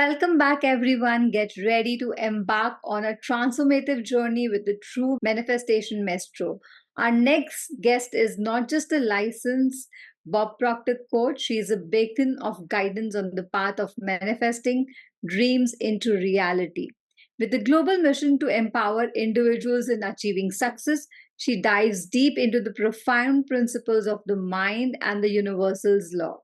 Welcome back, everyone. Get ready to embark on a transformative journey with the true manifestation maestro. Our next guest is not just a licensed Bob Proctor coach, she is a beacon of guidance on the path of manifesting dreams into reality. With the global mission to empower individuals in achieving success, she dives deep into the profound principles of the mind and the universal's law.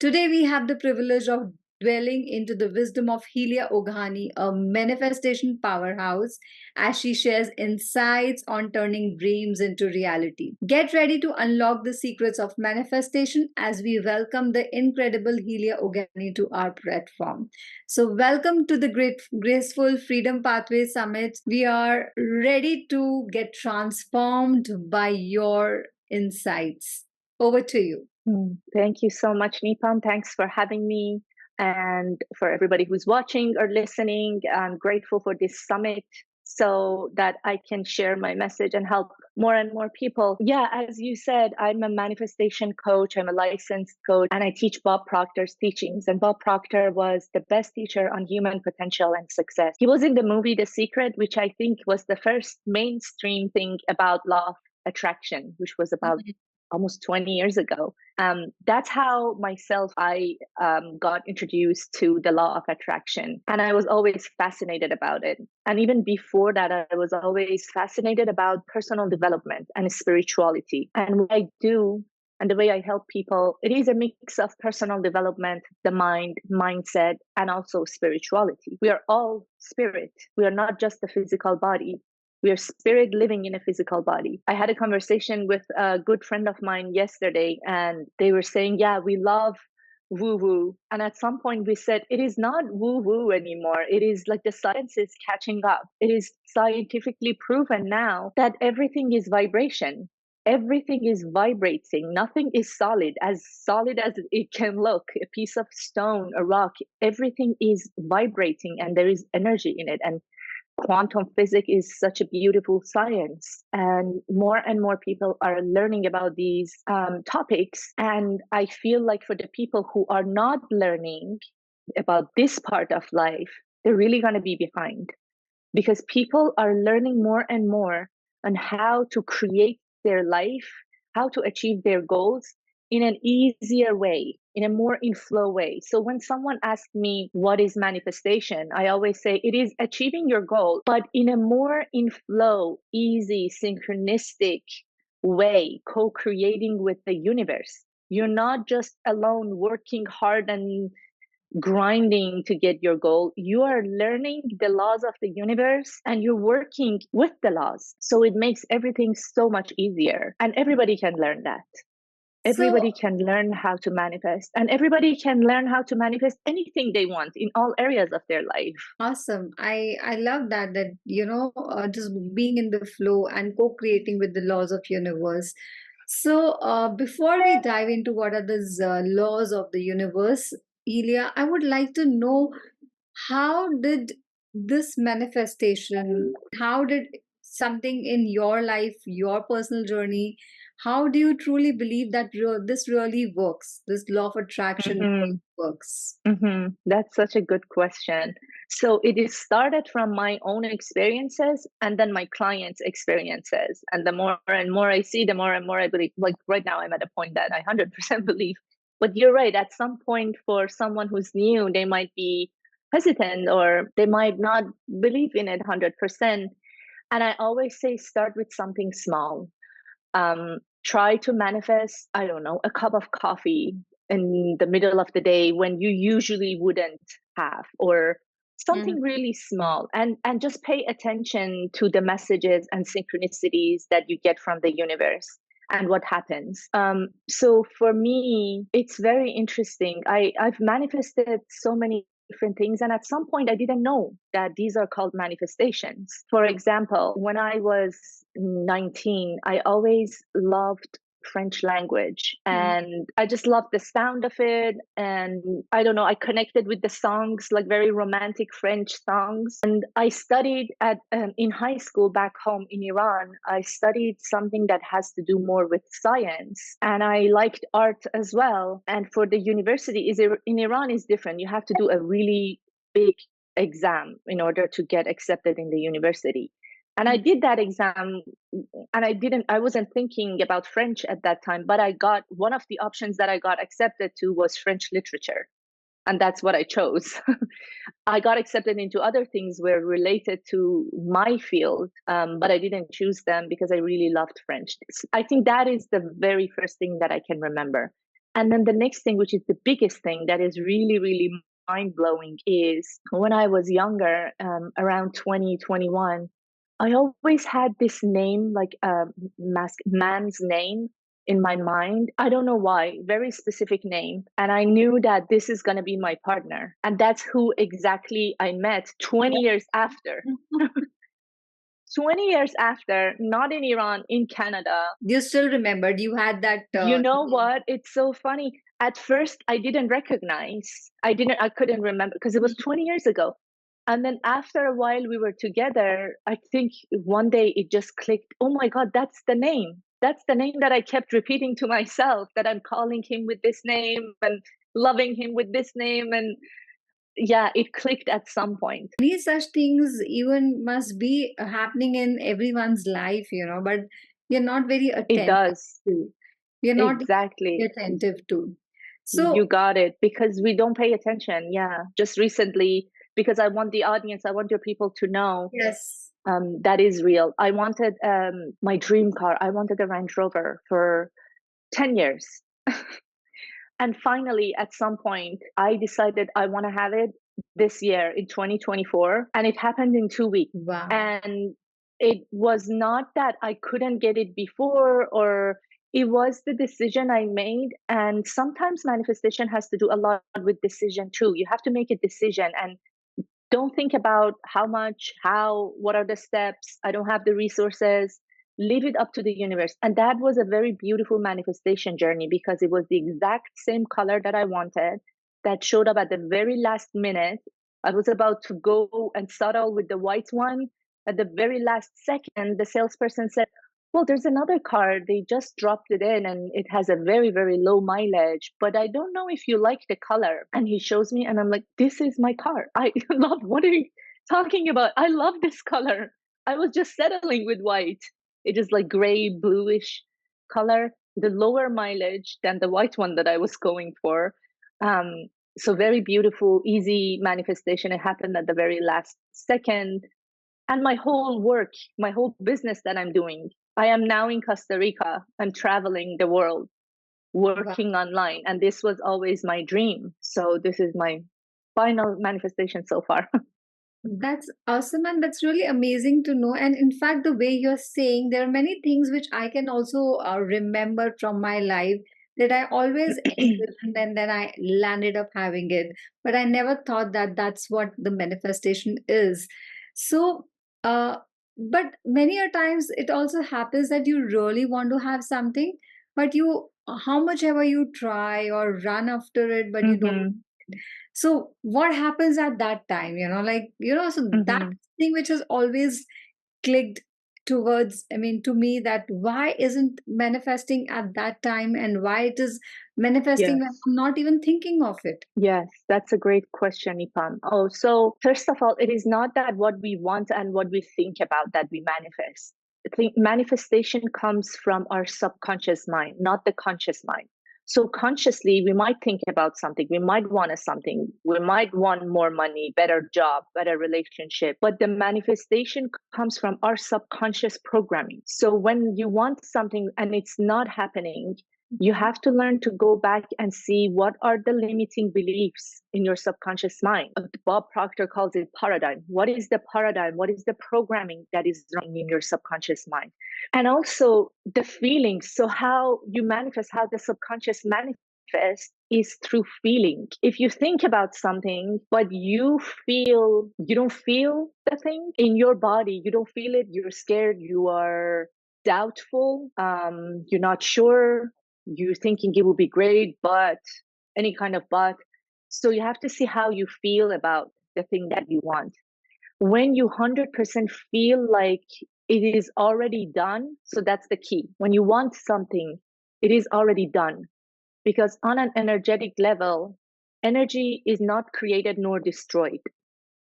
Today, we have the privilege of dwelling into the wisdom of Helia Oghani, a manifestation powerhouse, as she shares insights on turning dreams into reality. Get ready to unlock the secrets of manifestation as we welcome the incredible Helia Oghani to our platform. So, welcome to the Graceful Freedom Pathway Summit. We are ready to get transformed by your insights. Over to you. Thank you so much, Nipam. Thanks for having me. And for everybody who's watching or listening, I'm grateful for this summit so that I can share my message and help more and more people. Yeah, as you said, I'm a manifestation coach. I'm a licensed coach, and I teach Bob Proctor's teachings. And Bob Proctor was the best teacher on human potential and success. He was in the movie The Secret, which I think was the first mainstream thing about law of attraction, which was about almost 20 years ago. That's how I got introduced to the law of attraction. And I was always fascinated about it. And even before that, I was always fascinated about personal development and spirituality. And what I do and the way I help people, it is a mix of personal development, the mind, mindset, and also spirituality. We are all spirit. We are not just the physical body. We are spirit living in a physical body. I had a conversation with a good friend of mine yesterday, and they were saying, yeah, we love woo woo. And at some point we said, it is not woo woo anymore. It is like the science is catching up. It is scientifically proven now that everything is vibration. Everything is vibrating. Nothing is solid as it can look. A piece of stone, a rock, everything is vibrating and there is energy in it. And quantum physics is such a beautiful science, and more people are learning about these topics. And I feel like for the people who are not learning about this part of life, they're really going to be behind, because people are learning more and more on how to create their life, how to achieve their goals in an easier way, in a more in flow way. So when someone asks me what is manifestation, I always say it is achieving your goal, but in a more in flow, easy, synchronistic way, co-creating with the universe. You're not just alone working hard and grinding to get your goal. You are learning the laws of the universe and you're working with the laws. So it makes everything so much easier. And everybody can learn that. Everybody can learn how to manifest, and everybody can learn how to manifest anything they want in all areas of their life. Awesome. I love that just being in the flow and co-creating with the laws of universe. So before we dive into what are these laws of the universe, Elia, I would like to know, how did this manifestation, how did something in your life, your personal journey, how do you truly believe that this really works? This law of attraction works? That's such a good question. So it is started from my own experiences and then my clients' experiences. And the more and more I see, the more and more I believe. Like right now, I'm at a point that I 100% believe. But you're right. At some point, for someone who's new, they might be hesitant or they might not believe in it 100%. And I always say, start with something small. Try to manifest, I don't know, a cup of coffee in the middle of the day when you usually wouldn't have, or something really small, and just pay attention to the messages and synchronicities that you get from the universe and what happens. So for me, it's very interesting. I've manifested so many different things, and at some point I didn't know that these are called manifestations. For example, when I was 19, I always loved French language and I just loved the sound of it. And I don't know, I connected with the songs, like very romantic French songs. And I studied in high school back home in Iran. I studied something that has to do more with science, and I liked art as well. And for the university in Iran is different. You have to do a really big exam in order to get accepted in the university. And I did that exam, and I wasn't thinking about French at that time, but I got one of the options that I got accepted to was French literature. And that's what I chose. I got accepted into other things were related to my field, but I didn't choose them because I really loved French. I think that is the very first thing that I can remember. And then the next thing, which is the biggest thing that is really, really mind blowing, is when I was younger, around 2021, I always had this name, like a man's name in my mind. I don't know why, very specific name. And I knew that this is going to be my partner. And that's who exactly I met 20 years after. 20 years after, not in Iran, in Canada. You still remembered you had that. You know what? It's so funny. At first, I didn't recognize. I couldn't remember because it was 20 years ago. And then after a while we were together, I think one day it just clicked. Oh my God, that's the name. That's the name that I kept repeating to myself, that I'm calling him with this name and loving him with this name. And yeah, it clicked at some point. Many such things even must be happening in everyone's life, but you're not very It attentive does. to. You're not Exactly. attentive to. You So, got it. Because we don't pay attention. Yeah. Just recently, because I want the audience, I want your people to know yes. that is real. I wanted my dream car. I wanted a Range Rover for 10 years. And finally, at some point, I decided I want to have it this year in 2024. And it happened in 2 weeks. Wow. And it was not that I couldn't get it before, or it was the decision I made. And sometimes manifestation has to do a lot with decision too. You have to make a decision and don't think about how much, how, what are the steps. I don't have the resources. Leave it up to the universe. And that was a very beautiful manifestation journey because it was the exact same color that I wanted that showed up at the very last minute. I was about to go and settle with the white one. At the very last second, the salesperson said, well, there's another car. They just dropped it in and it has a very, very low mileage, but I don't know if you like the color. And he shows me, and I'm like, this is my car. I love, what are you talking about? I love this color. I was just settling with white. It is like gray, bluish color, the lower mileage than the white one that I was going for. Um, so very beautiful, easy manifestation. It happened at the very last second. And my whole work, my whole business that I'm doing, I am now in Costa Rica. I'm traveling the world, Wow. working online. And this was always my dream. So this is my final manifestation so far. That's awesome, and that's really amazing to know. And in fact, the way you're saying, there are many things which I can also remember from my life that I always envisioned and then I landed up having it. But I never thought that that's what the manifestation is. So, uh, but many a times it also happens that you really want to have something, but how much ever you try or run after it, but you don't. Mm-hmm. So what happens at that time, so that Mm-hmm. thing which has always clicked towards, I mean, to me, that why isn't manifesting at that time and why it is manifesting when Yes. I'm not even thinking of it. Yes, that's a great question, Ipam. Oh, so first of all, it is not that what we want and what we think about that we manifest. I think manifestation comes from our subconscious mind, not the conscious mind. So consciously, we might think about something, we might want something, we might want more money, better job, better relationship, but the manifestation comes from our subconscious programming. So when you want something and it's not happening, you have to learn to go back and see what are the limiting beliefs in your subconscious mind. Bob Proctor calls it paradigm. What is the paradigm? What is the programming that is running in your subconscious mind? And also the feelings. So how you manifest, how the subconscious manifests is through feeling. If you think about something, but you don't feel the thing in your body, you don't feel it, you're scared, you are doubtful, you're not sure, you're thinking it would be great, but any kind of but. So you have to see how you feel about the thing that you want. When you 100% feel like it is already done, so that's the key. When you want something, it is already done. Because on an energetic level, energy is not created nor destroyed.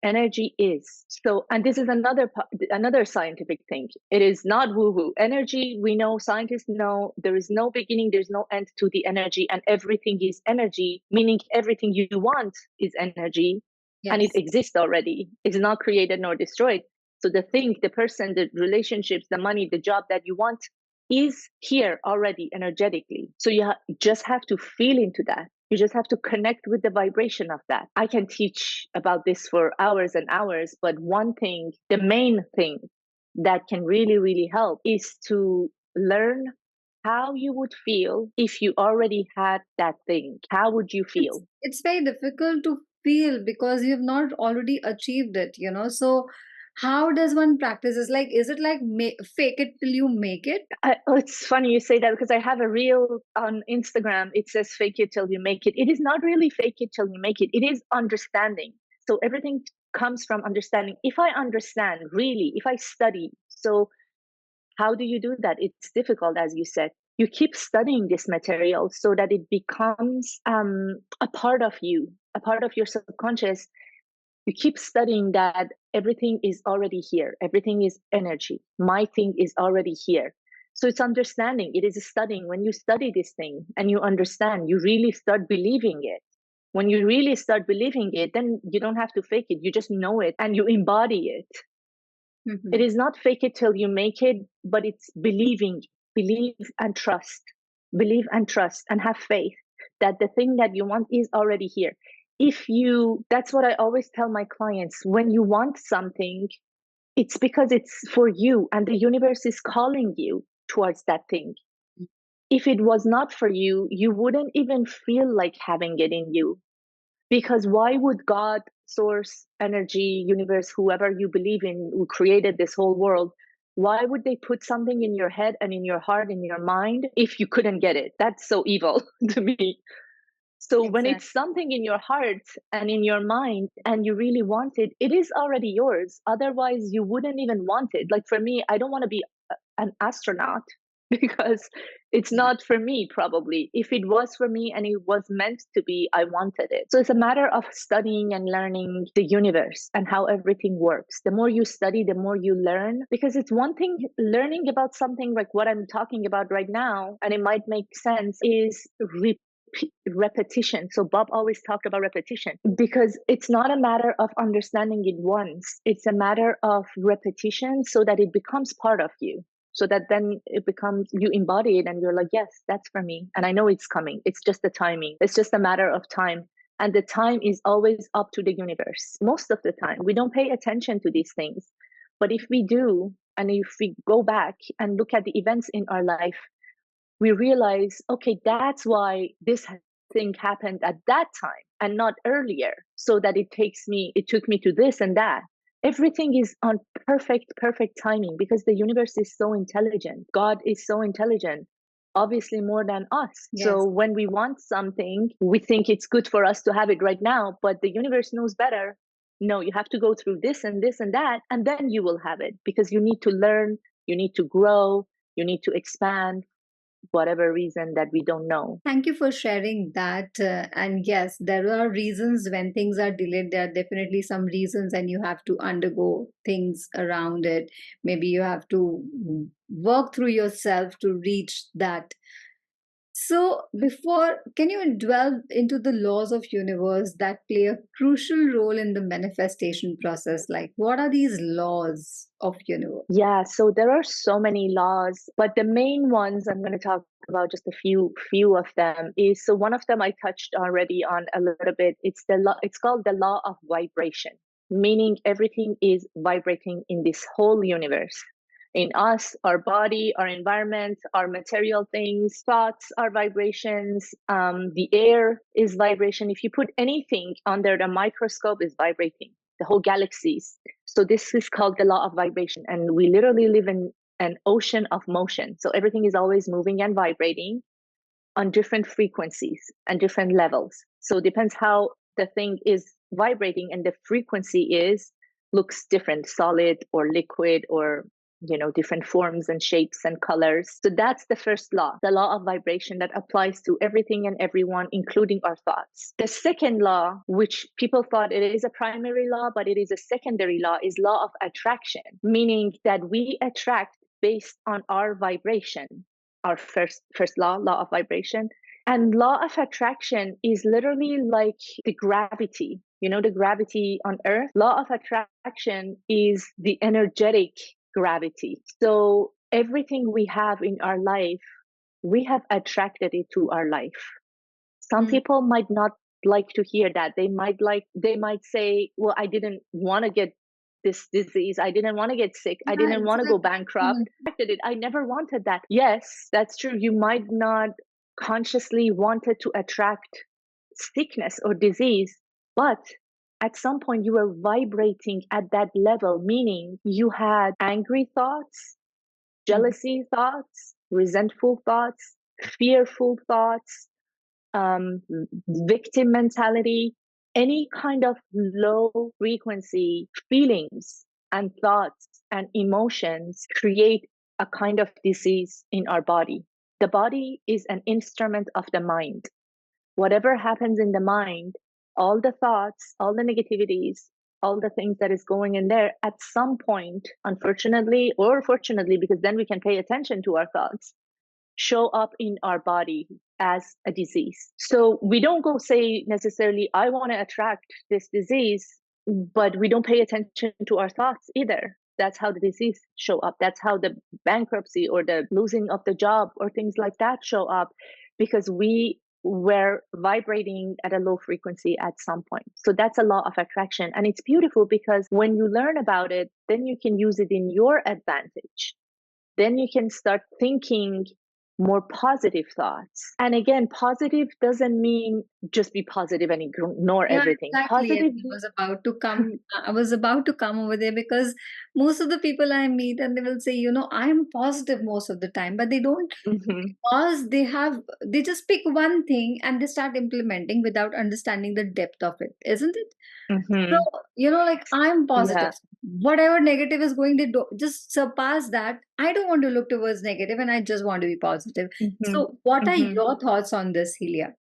Energy is. So, and this is another scientific thing. It is not woo-woo. Energy, we know, scientists know, there is no beginning, there's no end to the energy, and everything is energy, meaning everything you want is energy, and it Yes. exists already. It's not created nor destroyed. So the thing, the person, the relationships, the money, the job that you want is here already energetically. So you just have to feel into that. You just have to connect with the vibration of that. I can teach about this for hours and hours, but one thing, the main thing that can really, really help is to learn how you would feel if you already had that thing. How would you It's feel? it's very difficult to feel because you've not already achieved it, you know. So how does one practice? Is it like fake it till you make it? Oh, it's funny you say that because I have a reel on Instagram. It says fake it till you make it. It is not really fake it till you make it. It is understanding. So everything comes from understanding. If I understand really, if I study, so how do you do that? It's difficult, as you said. You keep studying this material so that it becomes a part of you, a part of your subconscious. You keep studying that everything is already here, everything is energy, my thing is already here. So it's understanding, it is studying. When you study this thing and you understand, you really start believing it. When you really start believing it, then you don't have to fake it, you just know it and you embody it. It Mhm. is not fake it till you make it, but it's believing. Believe and trust. Believe and trust and have faith that the thing that you want is already here. If you, that's what I always tell my clients, when you want something, it's because it's for you and the universe is calling you towards that thing. If it was not for you, you wouldn't even feel like having it in you. Because why would God, source, energy, universe, whoever you believe in, who created this whole world, why would they put something in your head and in your heart, in your mind, if you couldn't get it? That's so evil to me. So when Exactly. it's something in your heart and in your mind and you really want it, it is already yours. Otherwise, you wouldn't even want it. Like for me, I don't want to be an astronaut because it's not for me, probably. If it was for me and it was meant to be, I wanted it. So it's a matter of studying and learning the universe and how everything works. The more you study, the more you learn, because it's one thing learning about something like what I'm talking about right now, and it might make sense, is repetition. So Bob always talked about repetition because it's not a matter of understanding it once. It's a matter of repetition so that it becomes part of you. So that then it becomes, you embody it and you're like, yes, that's for me. And I know it's coming. It's just the timing. It's just a matter of time. And the time is always up to the universe. Most of the time, we don't pay attention to these things. But if we do, and if we go back and look at the events in our life, we realize, okay, that's why this thing happened at that time and not earlier, so that it took me to this and that. Everything is on perfect timing because the universe is so intelligent. God is so intelligent, obviously more than us. So Yes. when we want something, we think it's good for us to have it right now, but the universe knows better. No, you have to go through this and this and that, and then you will have it because you need to learn, you need to grow, you need to expand, whatever reason that we don't know. Thank you for sharing that. And yes, there are reasons when things are delayed. There are definitely some reasons, and you have to undergo things around it. Maybe you have to work through yourself to reach that. So, before, can you delve into the laws of universe that play a crucial role in the manifestation process? Like, what are these laws of universe? Yeah, so there are so many laws, but the main ones I'm going to talk about just a few of them is, so one of them I touched already on a little bit. It's the law, it's called the law of vibration, meaning everything is vibrating in this whole universe. In us, our body, our environment, our material things, thoughts are vibrations. The air is vibration. If you put anything under the microscope, is vibrating. The whole galaxies. So this is called the law of vibration, and we literally live in an ocean of motion. So everything is always moving and vibrating on different frequencies and different levels. So it depends how the thing is vibrating, and the frequency is looks different, solid or liquid or different forms and shapes and colors. So that's the first law, the law of vibration that applies to everything and everyone, including our thoughts. The second law, which people thought it is a primary law, but it is a secondary law, is law of attraction, meaning that we attract based on our vibration. Our first law of vibration. And law of attraction is literally like the gravity, the gravity on Earth. Law of attraction is the energetic gravity. So everything we have in our life, we have attracted it to our life. Some people might not like to hear that. They might say, well, I didn't want to get this disease. I didn't want to get sick. I Yeah, didn't want to go bankrupt. I never wanted that. Yes, that's true. You might not consciously wanted to attract sickness or disease, but at some point you were vibrating at that level, meaning you had angry thoughts, jealousy thoughts, resentful thoughts, fearful thoughts, victim mentality, any kind of low frequency feelings and thoughts and emotions create a kind of disease in our body. The body is an instrument of the mind. Whatever happens in the mind, all the thoughts, all the negativities, all the things that is going in there, at some point, unfortunately or fortunately, because then we can pay attention to our thoughts, show up in our body as a disease. So we don't go say necessarily, I want to attract this disease, but we don't pay attention to our thoughts either. That's how the disease show up. That's how the bankruptcy or the losing of the job or things like that show up, because we were vibrating at a low frequency at some point. So that's a law of attraction. And it's beautiful because when you learn about it, then you can use it in your advantage. Then you can start thinking more positive thoughts. And again, positive doesn't mean just be positive and ignore everything. Exactly. Positive. I was about to come over there because most of the people I meet and they will say, I'm positive most of the time, but they don't, because they just pick one thing and they start implementing without understanding the depth of it, isn't it? So, like I'm Yeah. positive. Whatever negative is going to just surpass that. I don't want to look towards negative and I just want to be positive. So, what are your thoughts on this, Helia?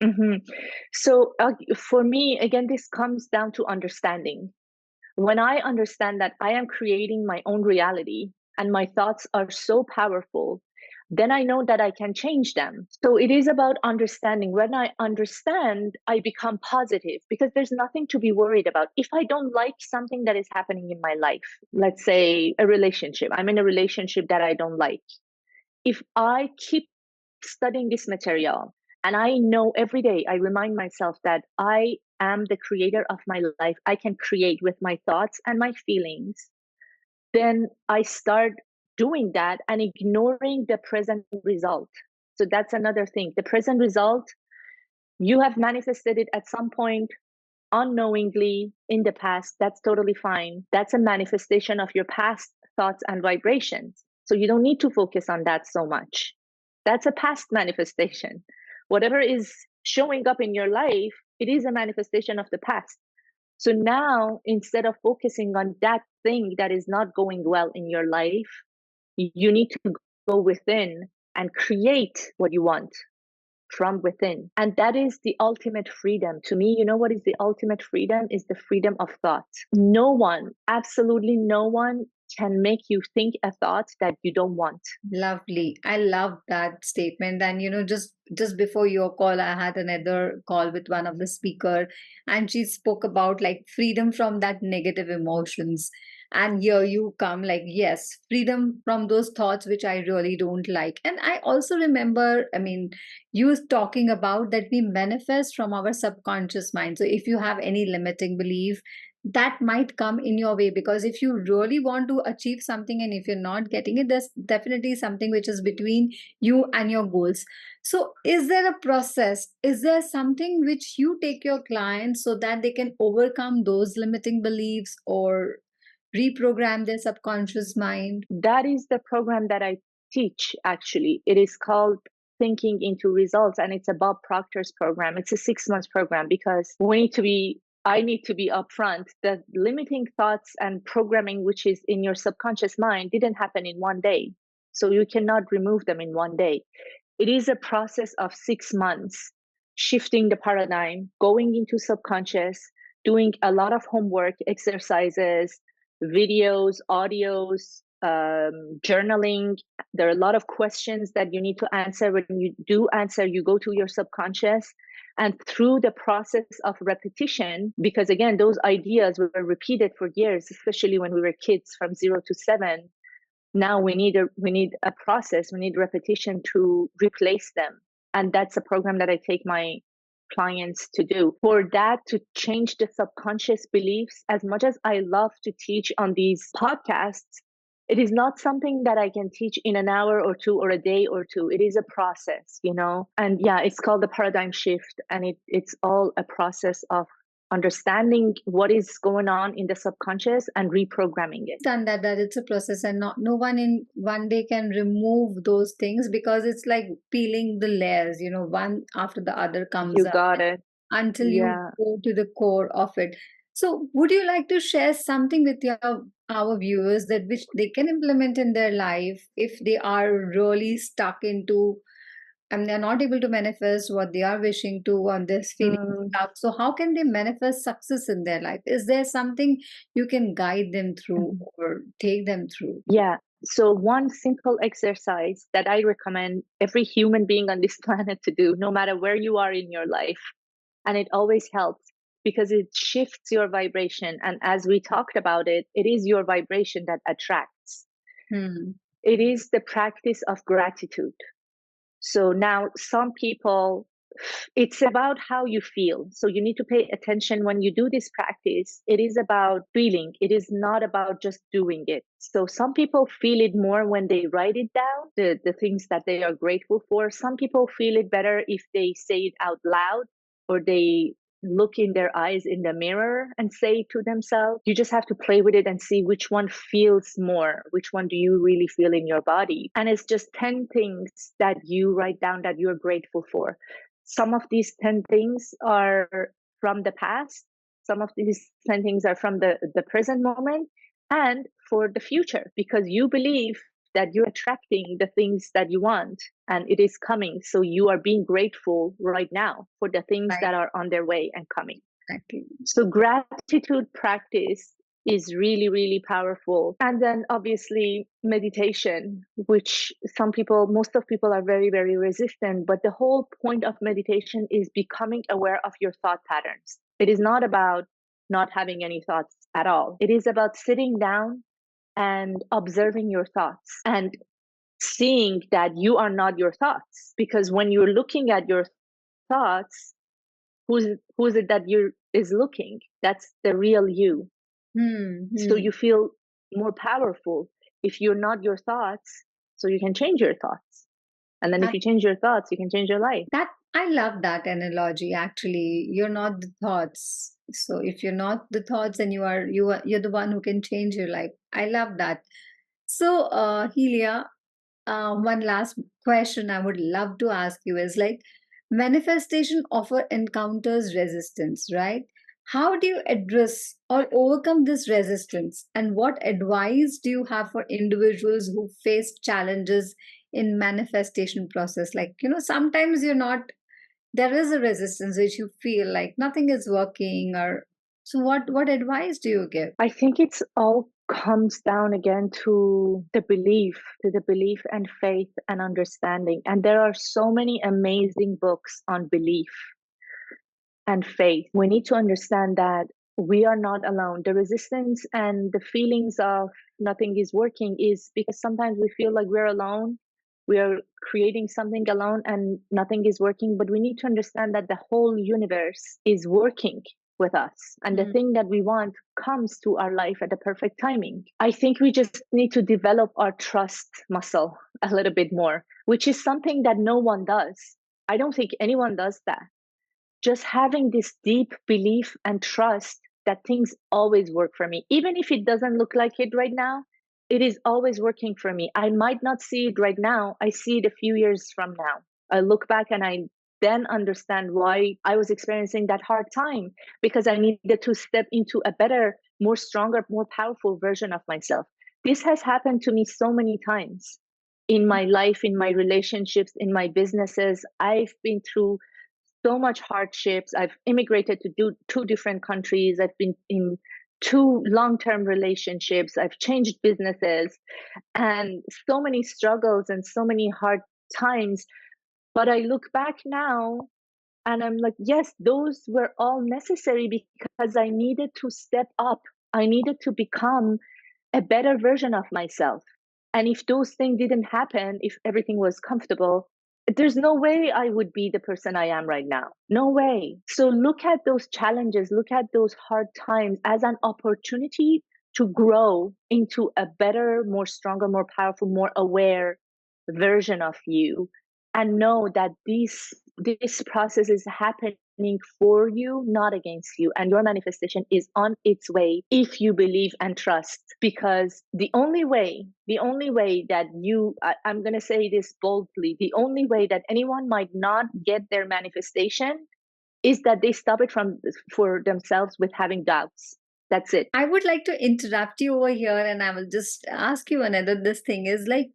So for me, again, this comes down to understanding. When I understand that I am creating my own reality and my thoughts are so powerful, then I know that I can change them. So it is about understanding. When I understand, I become positive because there's nothing to be worried about. If I don't like something that is happening in my life, let's say a relationship, I'm in a relationship that I don't like. If I keep studying this material and I know every day, I remind myself that I am the creator of my life, I can create with my thoughts and my feelings, then I start doing that and ignoring the present result. So that's another thing. The present result, you have manifested it at some point unknowingly in the past. That's totally fine. That's a manifestation of your past thoughts and vibrations. So you don't need to focus on that so much. That's a past manifestation. Whatever is showing up in your life, it is a manifestation of the past. So now, instead of focusing on that thing that is not going well in your life, you need to go within and create what you want from within. And that is the ultimate freedom. To me, you know what is the ultimate freedom? Is the freedom of thought. No one, absolutely no one can make you think a thought that you don't want. Lovely. I love that statement. And just before your call, I had another call with one of the speaker, and she spoke about like freedom from that negative emotions. And here you come, like, yes, freedom from those thoughts which I really don't like. And I also remember, you talking about that we manifest from our subconscious mind. So if you have any limiting belief, that might come in your way, because if you really want to achieve something and if you're not getting it, there's definitely something which is between you and your goals. So is there a process, is there something which you take your clients so that they can overcome those limiting beliefs or reprogram their subconscious mind? That is the program that I teach, actually. It is called Thinking into Results, and it's a Bob Proctor's program. It's a 6 month program because we need to be I need to be upfront. The limiting thoughts and programming, which is in your subconscious mind, didn't happen in one day. So you cannot remove them in one day. It is a process of 6 months, shifting the paradigm, going into subconscious, doing a lot of homework, exercises, videos, audios, journaling. There are a lot of questions that you need to answer. When you do answer, you go to your subconscious. And through the process of repetition, because again, those ideas were repeated for years, especially when we were kids from 0 to 7. Now we need a process, we need repetition to replace them. And that's a program that I take my clients to do. For that to change the subconscious beliefs, as much as I love to teach on these podcasts, it is not something that I can teach in an hour or two or a day or two. It is a process, you know? And yeah, it's called the paradigm shift. And it's all a process of understanding what is going on in the subconscious and reprogramming it. Done that it's a process, and not no one in one day can remove those things, because it's like peeling the layers, one after the other comes You up got it. until you Yeah. go to the core of it. So would you like to share something with our viewers that which they can implement in their life if they are really stuck into, and they're not able to manifest what they are wishing to, on this feeling Mm, stuck? So how can they manifest success in their life? Is there something you can guide them through mhm. or take them through? Yeah. So, one simple exercise that I recommend every human being on this planet to do, no matter where you are in your life, and it always helps because it shifts your vibration. And as we talked about it, it is your vibration that attracts. Hmm. It is the practice of gratitude. So now some people, it's about how you feel. So you need to pay attention when you do this practice. It is about feeling. It is not about just doing it. So some people feel it more when they write it down, the things that they are grateful for. Some people feel it better if they say it out loud, or they look in their eyes in the mirror and say it to themselves. You just have to play with it and see which one feels more, which one do you really feel in your body. And it's just 10 things that you write down that you're grateful for. Some of these 10 things are from the past, some of these 10 things are from the present moment, and for the future, because you believe that you're attracting the things that you want and it is coming. So you are being grateful right now for the things Right. that are on their way and coming. Exactly. So gratitude practice is really, really powerful. And then obviously meditation, which most of people are very, very resistant. But the whole point of meditation is becoming aware of your thought patterns. It is not about not having any thoughts at all. It is about sitting down and observing your thoughts and seeing that you are not your thoughts. Because when you're looking at your thoughts, who's it that you is looking? That's the real you. Hmm. So Hmm. you feel more powerful if you're not your thoughts. So you can change your thoughts, and then if That you change your thoughts, you can change your life. that I love that analogy. Actually, you're not the thoughts. So if you're not the thoughts, then you're the one who can change your life. I love that. So, Helia, one last question I would love to ask you is like, manifestation often encounters resistance, right? How do you address or overcome this resistance? And what advice do you have for individuals who face challenges in manifestation process? Like, sometimes there is a resistance which you feel like nothing is working, or so what advice do you give? I think it's all comes down again to the belief and faith and understanding. And there are so many amazing books on belief and faith. We need to understand that we are not alone. The resistance and the feelings of nothing is working is because sometimes we feel like we're alone. We are creating something alone and nothing is working. But we need to understand that the whole universe is working with us. And the Hmm. thing that we want comes to our life at the perfect timing. I think we just need to develop our trust muscle a little bit more, which is something that no one does. I don't think anyone does that. Just having this deep belief and trust that things always work for me. Even if it doesn't look like it right now, it is always working for me. I might not see it right now. I see it a few years from now. I look back and I then understand why I was experiencing that hard time, because I needed to step into a better, more stronger, more powerful version of myself. This has happened to me so many times in my life, in my relationships, in my businesses. I've been through so much hardships. I've immigrated to two different countries. I've been in two long-term relationships. I've changed businesses and so many struggles and so many hard times. But I look back now and I'm like, yes, those were all necessary because I needed to step up. I needed to become a better version of myself. And if those things didn't happen, if everything was comfortable, there's no way I would be the person I am right now. No way. So look at those challenges, look at those hard times as an opportunity to grow into a better, more stronger, more powerful, more aware version of you. And know that this process is happening for you, not against you. And your manifestation is on its way if you believe and trust. Because the only way that I'm going to say this boldly, the only way that anyone might not get their manifestation is that they stop it for themselves with having doubts. That's it. I would like to interrupt you over here and I will just ask you another. This thing is like,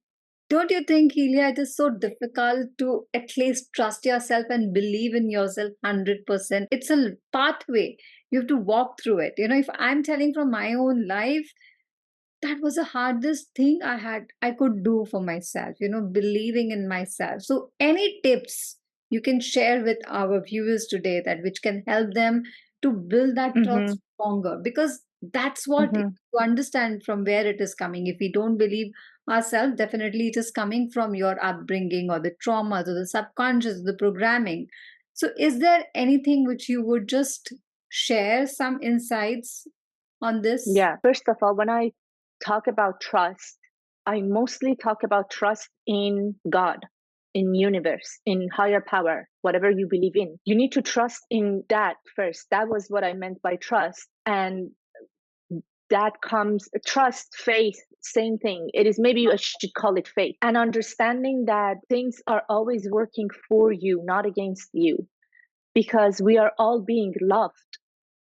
don't you think, Helia, it is so difficult to at least trust yourself and believe in yourself 100%? It's a pathway. You have to walk through it. If I'm telling from my own life, that was the hardest thing I could do for myself, believing in myself. So any tips you can share with our viewers today that which can help them to build that Mm-hmm. trust stronger, because that's what Mm-hmm. to understand from where it is coming. If we don't believe ourselves, definitely it is coming from your upbringing or the traumas or the subconscious, the programming. So is there anything which you would just share some insights on this? Yeah. First of all, when I talk about trust, I mostly talk about trust in God, in universe, in higher power, whatever you believe in. You need to trust in that first. That was what I meant by trust. And that comes trust, faith, same thing. It is, maybe I should call it faith. And understanding that things are always working for you, not against you, because we are all being loved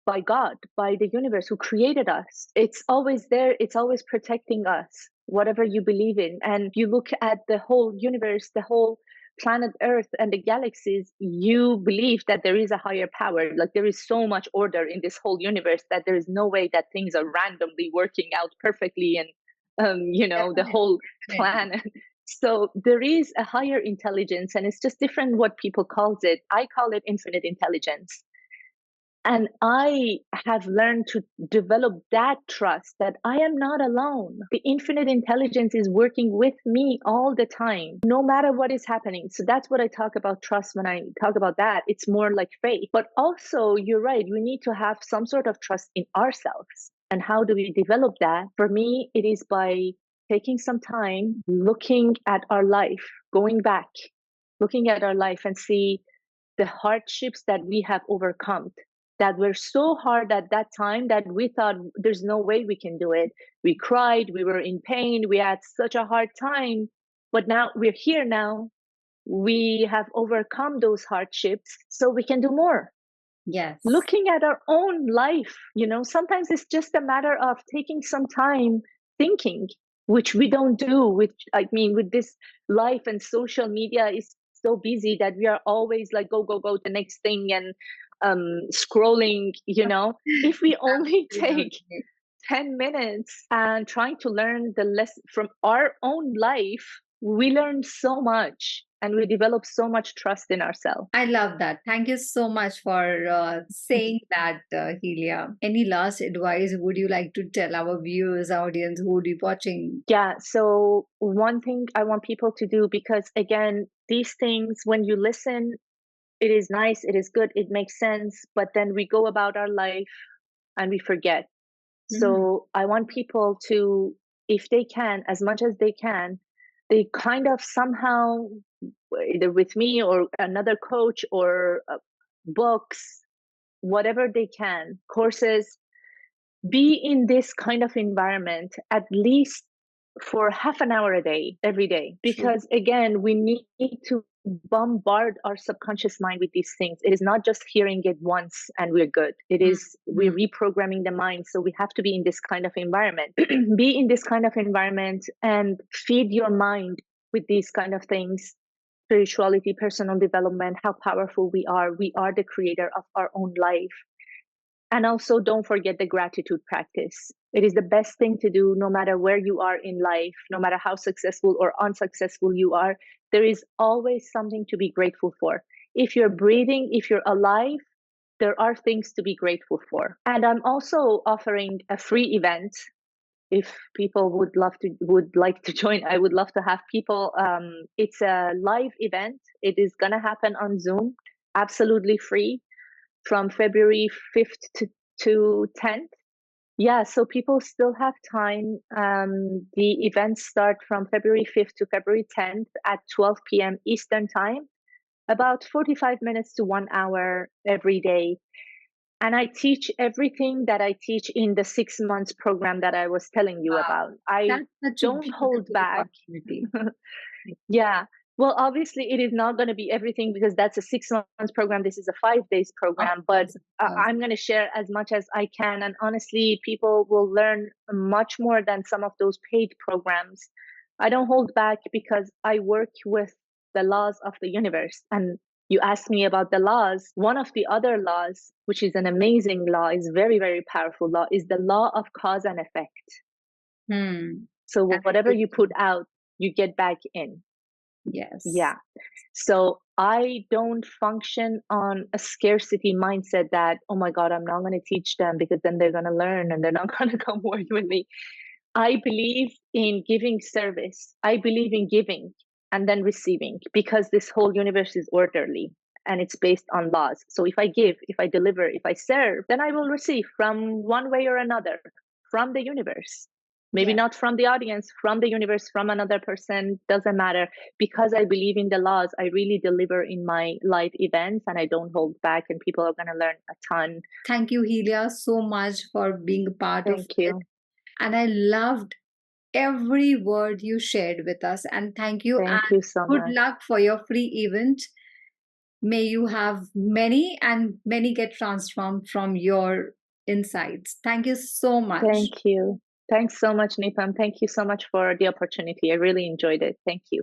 by God, by the universe who created us. It's always there, it's always protecting us, whatever you believe in. And you look at the whole universe, the whole planet Earth and the galaxies, you believe that there is a higher power. Like there is so much order in this whole universe that there is no way that things are randomly working out perfectly and the Definitely. whole Definitely. planet. So there is a higher intelligence, and it's just different what people calls it. I call it infinite intelligence. And I have learned to develop that trust that I am not alone. The infinite intelligence is working with me all the time, no matter what is happening. So that's what I talk about trust when I talk about that. It's more like faith. But also, you're right, we need to have some sort of trust in ourselves. And how do we develop that? For me, it is by taking some time, looking at our life, going back, looking at our life and see the hardships that we have overcome that were so hard at that time that we thought there's no way we can do it. We cried, we were in pain, we had such a hard time, but now we're here now. We have overcome those hardships, so we can do more. Yes. Looking at our own life, sometimes it's just a matter of taking some time thinking, which we don't do with this life, and social media is so busy that we are always like go go go the next thing and scrolling. If we only take Absolutely. 10 minutes and trying to learn the lesson from our own life, we learn so much and we develop so much trust in ourselves. I love that. Thank you so much for saying that, Helia. Any last advice would you like to tell our viewers, audience who would be watching? Yeah, so one thing I want people to do, because again, these things, when you listen, it is nice, it is good, it makes sense, but then we go about our life and we forget. Mhm. So I want people to, if they can, as much as they can, they kind of somehow, either with me or another coach or books, whatever they can, courses, be in this kind of environment at least for half an hour a day, every day. True. Because again, we need to bombard our subconscious mind with these things. It is not just hearing it once and we're good. It is, we're reprogramming the mind. So we have to be in this kind of environment. Be in this kind of environment and feed your mind with these kind of things. Spirituality, personal development, how powerful we are. We are the creator of our own life. And also, don't forget the gratitude practice. It is the best thing to do no matter where you are in life, no matter how successful or unsuccessful you are. There is always something to be grateful for. If you're breathing, if you're alive, there are things to be grateful for. And I'm also offering a free event. If people would like to join, I would love to have people. It's a live event. It is gonna happen on Zoom, absolutely free, from February 5th to 10th. Yeah, so people still have time. The events start from February 5th to February 10th at 12 p.m. Eastern Time, about 45 minutes to 1 hour every day. And I teach everything that I teach in the 6 months program that I was telling you Wow. about. I That's such a don't hold beautiful back. opportunity. Yeah. Well, obviously, it is not going to be everything because that's a 6 months program. This is a 5 days Of program, but course, of course. I'm going to share as much as I can. And honestly, people will learn much more than some of those paid programs. I don't hold back because I work with the laws of the universe. And you asked me about the laws. One of the other laws, which is an amazing law, is very, very powerful law, is the law of cause and effect. Hmm. So That's whatever good you to put know. out, you get back in. Yes. Yeah. So I don't function on a scarcity mindset that, oh my God, I'm not going to teach them because then they're going to learn and they're not going to come work with me. I believe in giving service. I believe in giving and then receiving because this whole universe is orderly and it's based on laws. So if I give, if I deliver, if I serve, then I will receive from one way or another from the universe. Maybe Yes. not from the audience, from the universe, from another person, doesn't matter. Because I believe in the laws, I really deliver in my live events and I don't hold back, and people are going to learn a ton. Thank you, Helia, so much for being a part of Thank it. you. And I loved every word you shared with us. And thank you. Thank And you so good much. luck for your free event. May you have many and many get transformed from your insights. Thank you so much. Thank you. Thanks so much, Nipam. Thank you so much for the opportunity. I really enjoyed it. Thank you.